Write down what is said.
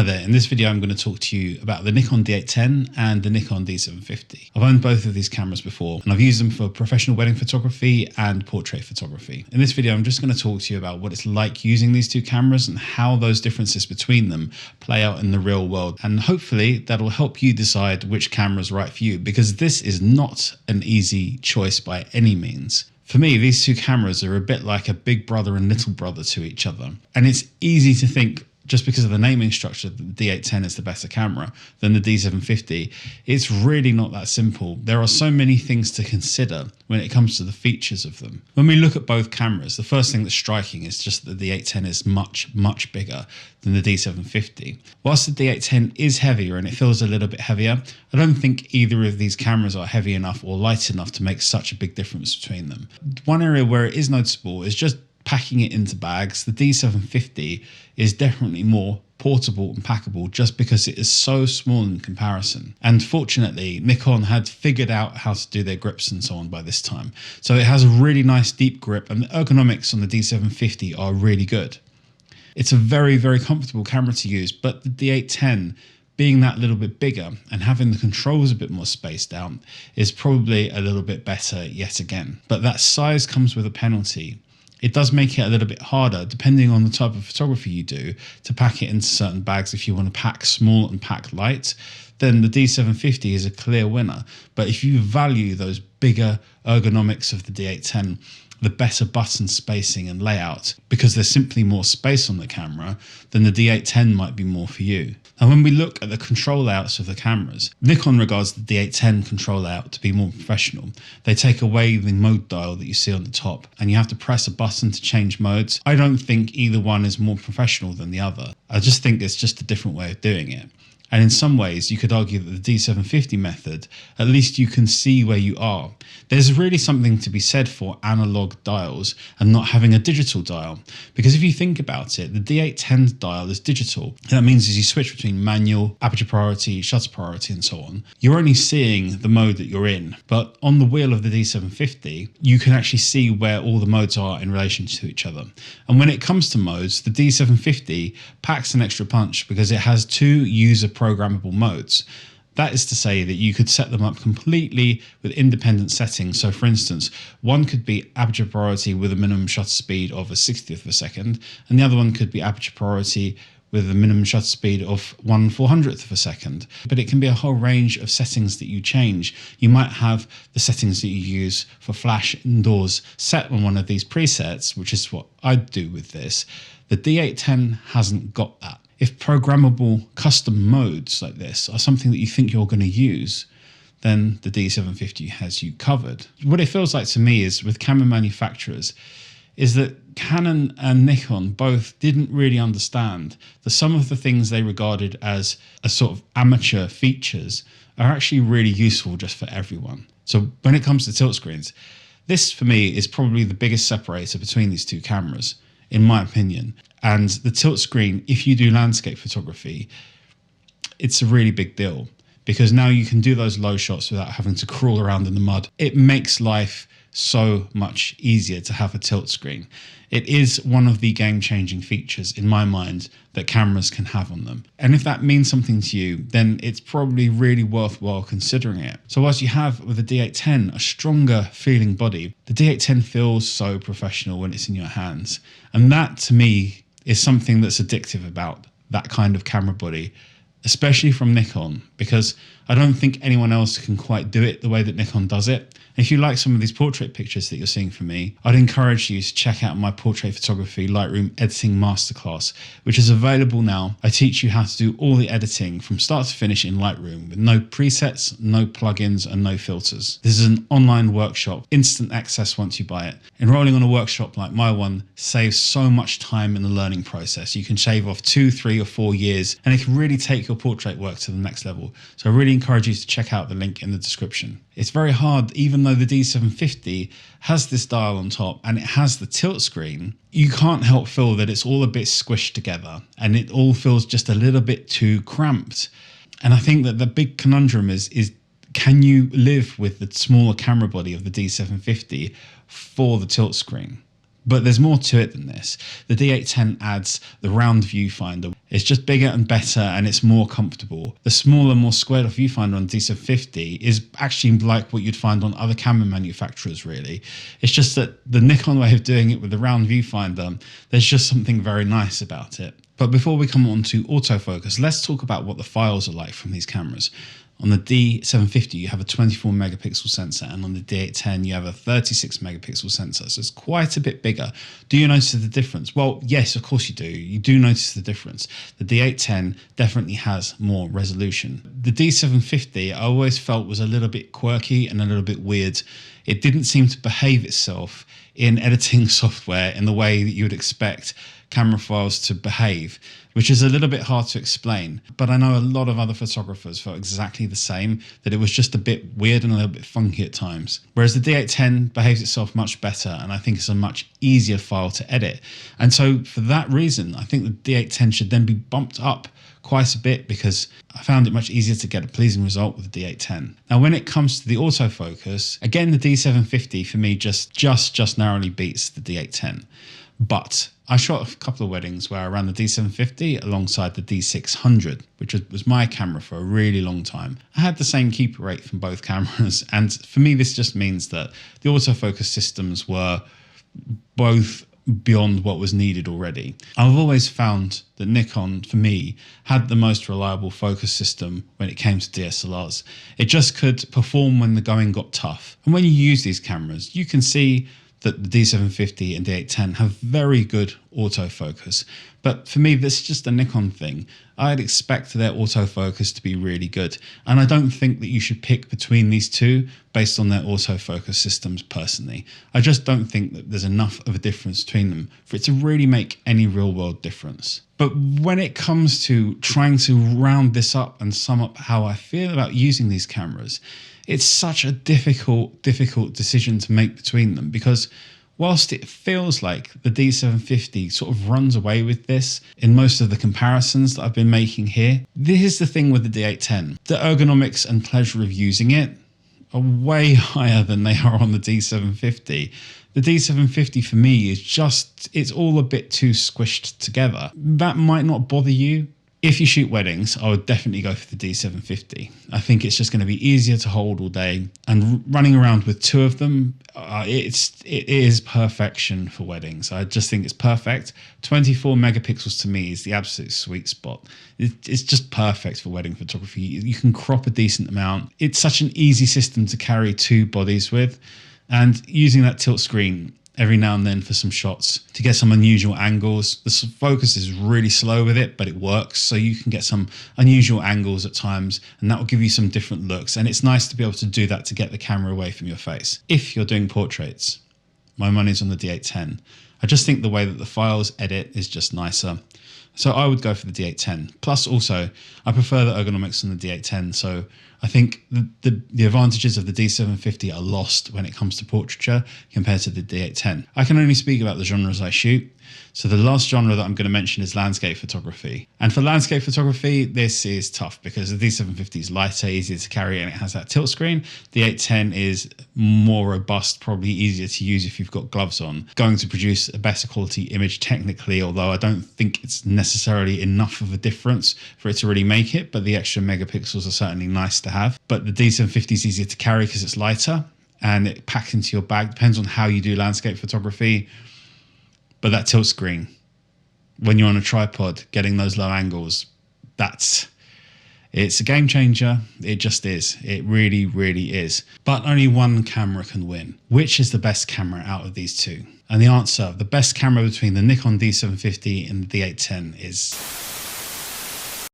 Hi there, in this video I'm going to talk to you about the Nikon D810 and the Nikon D750. I've owned both of these cameras before and I've used them for professional wedding photography and portrait photography. In this video I'm just going to talk to you about what it's like using these two cameras and how those differences between them play out in the real world, and hopefully that'll help you decide which camera is right for you, because this is not an easy choice by any means. For me, these two cameras are a bit like a big brother and little brother to each other, and it's easy to think, just because of the naming structure, the D810 is the better camera than the D750. It's really not that simple. There are so many things to consider when it comes to the features of them. When we look at both cameras, the first thing that's striking is just that the D810 is much bigger than the D750. Whilst the D810 is heavier and it feels a little bit heavier, I don't think either of these cameras are heavy enough or light enough to make such a big difference between them. One area where it is noticeable is just packing it into bags. The D750 is definitely more portable and packable just because it is so small in comparison. And fortunately, Nikon had figured out how to do their grips and so on by this time. So it has a really nice deep grip, and the ergonomics on the D750 are really good. It's a very comfortable camera to use, but the D810, being that little bit bigger and having the controls a bit more spaced out, is probably a little bit better yet again. But that size comes with a penalty. It does make it a little bit harder, depending on the type of photography you do, to pack it into certain bags. If you want to pack small and pack light, then the D750 is a clear winner. But if you value those bigger ergonomics of the D810, the better button spacing and layout, because there's simply more space on the camera, then the D810 might be more for you. And when we look at the control layouts of the cameras, Nikon regards the D810 control layout to be more professional. They take away the mode dial that you see on the top, and you have to press a button to change modes. I don't think either one is more professional than the other. I just think it's just a different way of doing it. And in some ways, you could argue that the D750 method, at least you can see where you are. There's really something to be said for analog dials and not having a digital dial. Because if you think about it, the D810 dial is digital. And that means as you switch between manual, aperture priority, shutter priority, and so on, you're only seeing the mode that you're in. But on the wheel of the D750, you can actually see where all the modes are in relation to each other. And when it comes to modes, the D750 packs an extra punch because it has two user programmable modes. That is to say that you could set them up completely with independent settings. So for instance, one could be aperture priority with a minimum shutter speed of a 60th of a second, and the other one could be aperture priority with a minimum shutter speed of 1/400th of a second. But it can be a whole range of settings that you change. You might have the settings that you use for flash indoors set on one of these presets, which is what I'd do with this. The D810 hasn't got that. If programmable custom modes like this are something that you think you're going to use, then the D750 has you covered. What it feels like to me is, with camera manufacturers, is that Canon and Nikon both didn't really understand that some of the things they regarded as a sort of amateur features are actually really useful just for everyone. So when it comes to tilt screens, this for me is probably the biggest separator between these two cameras, in my opinion. And the tilt screen, if you do landscape photography, it's a really big deal, because now you can do those low shots without having to crawl around in the mud. It makes life so much easier to have a tilt screen. It is one of the game-changing features, in my mind, that cameras can have on them. And if that means something to you, then it's probably really worthwhile considering it. So whilst you have, with the D810, a stronger feeling body, the D810 feels so professional when it's in your hands. And that, to me, is something that's addictive about that kind of camera body, especially from Nikon, because I don't think anyone else can quite do it the way that Nikon does it. If you like some of these portrait pictures that you're seeing from me, I'd encourage you to check out my portrait photography Lightroom editing masterclass, which is available now. I teach you how to do all the editing from start to finish in Lightroom with no presets, no plugins, and no filters. This is an online workshop, instant access once you buy it. Enrolling on a workshop like my one saves so much time in the learning process. You can shave off 2, 3, or 4 years, and it can really take your portrait work to the next level. So I really encourage you to check out the link in the description. It's very hard, even though the D750 has this dial on top and it has the tilt screen, you can't help feel that it's all a bit squished together and it all feels just a little bit too cramped. And I think that the big conundrum is can you live with the smaller camera body of the D750 for the tilt screen? But there's more to it than this. The D810 adds the round viewfinder. It's just bigger and better, and it's more comfortable. The smaller, more squared off viewfinder on D750 is actually like what you'd find on other camera manufacturers, really. It's just that the Nikon way of doing it with the round viewfinder, there's just something very nice about it. But before we come on to autofocus, let's talk about what the files are like from these cameras. On the D750, you have a 24 megapixel sensor, and on the D810, you have a 36 megapixel sensor. So it's quite a bit bigger. Do you notice the difference? Well, yes, of course you do. You do notice the difference. The D810 definitely has more resolution. The D750, I always felt was a little bit quirky and a little bit weird. It didn't seem to behave itself in editing software in the way that you would expect camera files to behave, which is a little bit hard to explain. But I know a lot of other photographers felt exactly the same, that it was just a bit weird and a little bit funky at times. Whereas the D810 behaves itself much better, and I think it's a much easier file to edit. And so for that reason, I think the D810 should then be bumped up quite a bit, because I found it much easier to get a pleasing result with the D810. Now, when it comes to the autofocus, again, the D750 for me just narrowly beats the D810. But I shot a couple of weddings where I ran the D750 alongside the D600, which was my camera for a really long time. I had the same keeper rate from both cameras, and for me this just means that the autofocus systems were both beyond what was needed already. I've always found that Nikon, for me, had the most reliable focus system when it came to DSLRs. It just could perform when the going got tough. And when you use these cameras, you can see that the D750 and D810 have very good autofocus. But for me, this is just a Nikon thing. I'd expect their autofocus to be really good. And I don't think that you should pick between these two based on their autofocus systems personally. I just don't think that there's enough of a difference between them for it to really make any real world difference. But when it comes to trying to round this up and sum up how I feel about using these cameras, it's such a difficult decision to make between them, because whilst it feels like the D750 sort of runs away with this in most of the comparisons that I've been making here, this is the thing with the D810. The ergonomics and pleasure of using it are way higher than they are on the D750. The D750 for me is just, it's all a bit too squished together. That might not bother you. If you shoot weddings, I would definitely go for the D750. I think it's just going to be easier to hold all day, and running around with two of them, it is perfection for weddings. I just think it's perfect. 24 megapixels to me is the absolute sweet spot. It's just perfect for wedding photography. You can crop a decent amount. It's such an easy system to carry two bodies with, and using that tilt screen every now and then for some shots to get some unusual angles. The focus is really slow with it, but it works. So you can get some unusual angles at times, and that will give you some different looks. And it's nice to be able to do that to get the camera away from your face. If you're doing portraits, my money's on the D810. I just think the way that the files edit is just nicer. So I would go for the D810. Plus also, I prefer the ergonomics on the D810. So I think the advantages of the D750 are lost when it comes to portraiture compared to the D810. I can only speak about the genres I shoot. So the last genre that I'm going to mention is landscape photography. And for landscape photography, this is tough because the D750 is lighter, easier to carry, and it has that tilt screen. The D810 is more robust, probably easier to use if you've got gloves on. Going to produce a better quality image technically, although I don't think it's necessarily enough of a difference for it to really make it, but the extra megapixels are certainly nice to have. But the D750 is easier to carry because it's lighter and it packs into your bag. Depends on how you do landscape photography. But that tilt screen, when you're on a tripod, getting those low angles, it's a game changer. It just is. It really, really is. But only one camera can win. Which is the best camera out of these two? And the answer, the best camera between the Nikon D750 and the D810 is